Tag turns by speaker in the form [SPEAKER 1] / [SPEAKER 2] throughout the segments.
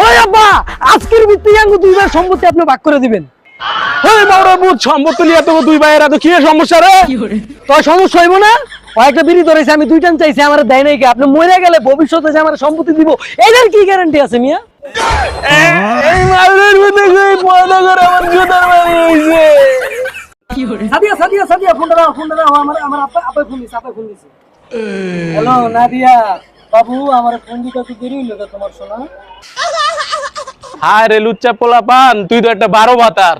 [SPEAKER 1] ওই আব্বা আজকের ভিত্তিতে আঙ্গু দুইবার সম্পত্তি আপনি ভাগ করে দিবেন।
[SPEAKER 2] ওই বাউরা বুঝ সম্পত্তি লিয়া তো দুই ভাইয়ের এত কি সমস্যা রে?
[SPEAKER 1] তো সমস্যা হইব না? ও একটা বিড়ি ধরেছে, আমি দুইটান চাইছি, আমার দেয় নাই। কি আপনি মরে গেলে ভবিষ্যতে যে আমার সম্পত্তি দিব এটার কি গ্যারান্টি আছে মিয়া?
[SPEAKER 2] এই মাউরের মধ্যে কই পয়দা করে আমার জুতার বাড়ি হইছে।
[SPEAKER 1] সাদিয়া সাদিয়া সাদিয়া ফোনটা দাও আমার আপা ফোন দিছে। হ্যালো নাদিয়া বাবু, আমার ফোন দিতে তো দেরি হইলো কে তোমার সোনা?
[SPEAKER 2] হায় রে লুচ্চা পোলাপান, তুই তো একটা 12 ভাতার।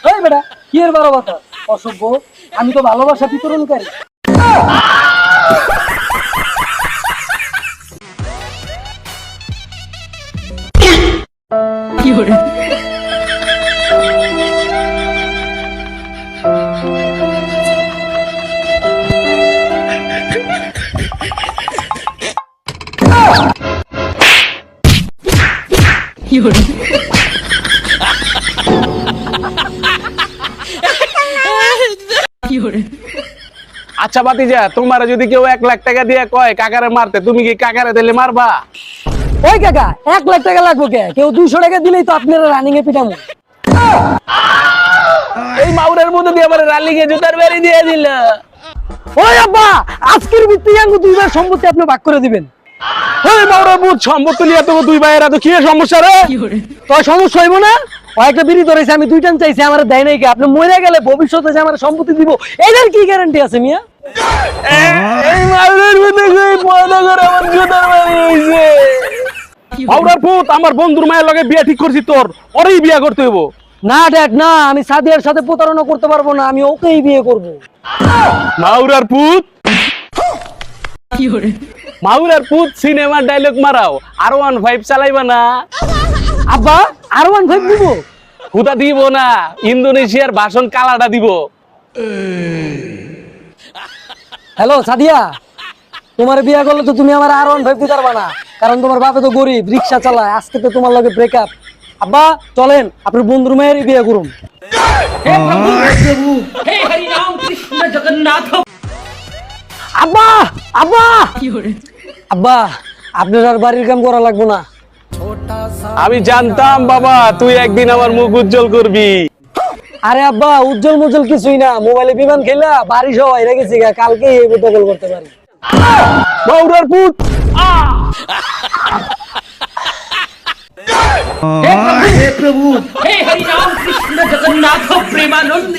[SPEAKER 1] এই বেটা কি এর 12 কথা অসভ্য, আমি তো ভালোবাসা বিতরণকারী।
[SPEAKER 2] আচ্ছা বাতিজা, তোমার যদি কেউ 1 লাখ টাকা দিয়ে কয় কাকারে মারতে, তুমি কি কাকারে দিলে মারবা?
[SPEAKER 1] ওই কাকা 1 লাখ টাকা লাগবে কে? কেউ 200 টাকা দিলেই তো আপনারা রানিং এ পিটামু।
[SPEAKER 2] এই মাউরের মধ্যে দিয়ে আমার রালিং এ জুতার বাড়ি দিয়ে দিল।
[SPEAKER 1] ওই আব্বা আজকের ভিত্তিতে আঙ্গু দুইবার সম্পত্তি আপনি ভাগ করে দিবেন।
[SPEAKER 2] ওই মাউরা বুঝ সম্পত্তি লিয়া তো দুই ভাইয়ের এত কি সমস্যা রে?
[SPEAKER 1] তো সমস্যা হইব না? ও একটা বিড়ি ধরেছে, আমি দুইটান চাইছি, আমার দেয় নাই। কি আপনি মরে গেলে ভবিষ্যতে যে আমার সম্পত্তি দিব এটার কি গ্যারান্টি আছে মিয়া?
[SPEAKER 2] এই মাউরের মধ্যে কই পয়দা করে আমার জুতার বাড়ি হইছে। মাউরার পুত, আমার বন্ধুর মায়ের লগে বিয়া ঠিক করছি, তোর ওরেই বিয়া করতে হইব।
[SPEAKER 1] না ড্যাড না, আমি সাদিয়ার সাথে প্রতারণা করতে পারবো না, আমি ওকেই বিয়ে করব।
[SPEAKER 2] মাউরার পুত মাউরার পুত সিনেমার ডায়লগ মারাও, R15 চালাইবা না?
[SPEAKER 1] আব্বা R15 দিব?
[SPEAKER 2] হুদা দিব না, ইন্দোনেশিয়ার ভাষণ কালাটা দিব।
[SPEAKER 1] হ্যালো সাদিয়া, তোমার বিয়ে করলে তো তুমি আমার R15 দিতে পারবা না, কারণ তোমার বাপে তো গরিব, রিক্সা চালায়। আজকে তো তোমার লগে ব্রেকআপ। আব্বা চলেন আপনার বন্ধুর মেয়ের বিয়ে করুন। আব্বা আব্বা আব্বা আপনার আর বাড়ির কাম করা লাগবে না।
[SPEAKER 2] আমি জানতাম বাবা তুই একদিন আমার মুখ উজ্জ্বল করবি।
[SPEAKER 1] আরে আব্বা উজ্জ্বল মুজ্জ্বল কিছুই না, মোবাইলে বিমান খেলা বাড়ি সবাই রেখেছি, কালকে এই ভিডিও কল করতে পারি।
[SPEAKER 2] মাউরার পুত
[SPEAKER 3] हे प्रभु हे हरि राम कृष्ण जगन्नाथ प्रेमानंद।